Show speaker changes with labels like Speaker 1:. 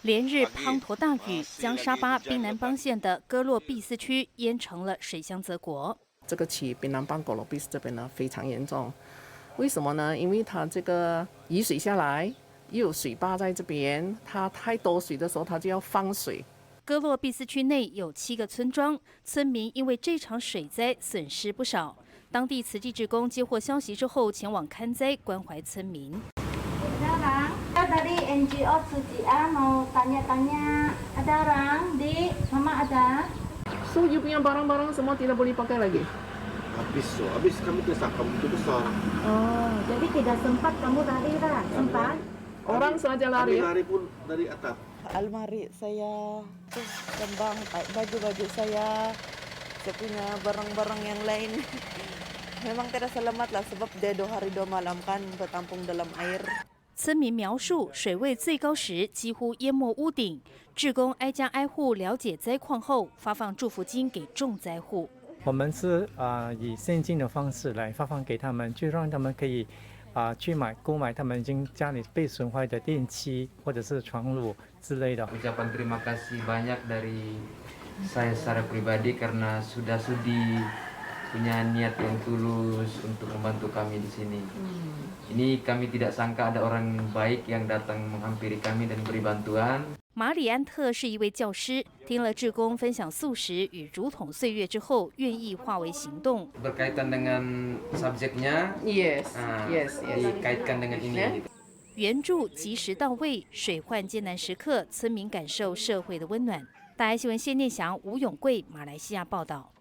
Speaker 1: 连日滂沱大雨，将沙巴槟南邦县的哥洛毕斯区淹成了水乡泽国。
Speaker 2: 这个区槟南邦哥罗毕斯这边呢非常严重，为什么呢？因为它这个雨水下来，又有水坝在这边，它太多水的时候，它就要放水。
Speaker 1: 哥洛毕斯区内有7个村庄，村民因为这场水灾损失不少。当地慈济志工接获消息之后，前往看灾关怀村民。
Speaker 3: Dari NGO Sujian mau tanya-tanya, ada orang di Mama ada?
Speaker 2: So you punya barang-barang semua tidak boleh pakai lagi?
Speaker 4: Habis kami kesak kamu itu besar.
Speaker 3: Oh, jadi tidak sempat kamu lari lah? Sempat?
Speaker 2: Orang sengaja lari.
Speaker 4: Kami lari pun dari atap.
Speaker 5: Almari saya, terus kembang baju-baju saya punya barang-barang yang lain. Memang tidak selamat lah sebab dia 2 hari 2 malam kan bertampung dalam air。
Speaker 1: 村民描述，水位最高时几乎淹没屋顶。志工挨家挨户了解灾况后，发放祝福金给重灾户。
Speaker 6: 我们是以现金的方式来发放给他们，就让他们可以去购买他们已经家里被损坏的电器或者是床褥之类的。
Speaker 7: Ucapan terima kasih banyak dari saya secara pribadi karena sudah sudi punya niat yang tulus untuk membantu kami di sini. Ini kami tidak sangka ada orang baik yang datang menghampiri kami dan beri bantuan.
Speaker 1: 马里安特是一位教师，听了志工分享素食与竹筒岁月之后，愿意化为行动。
Speaker 7: Berkaitan dengan subjeknya,
Speaker 2: Yes.
Speaker 7: dikaitkan dengan ini.
Speaker 1: 援助及时到位，水患艰难时刻，村民感受社会的温暖。大爱新闻谢念祥、吴永贵，马来西亚报道。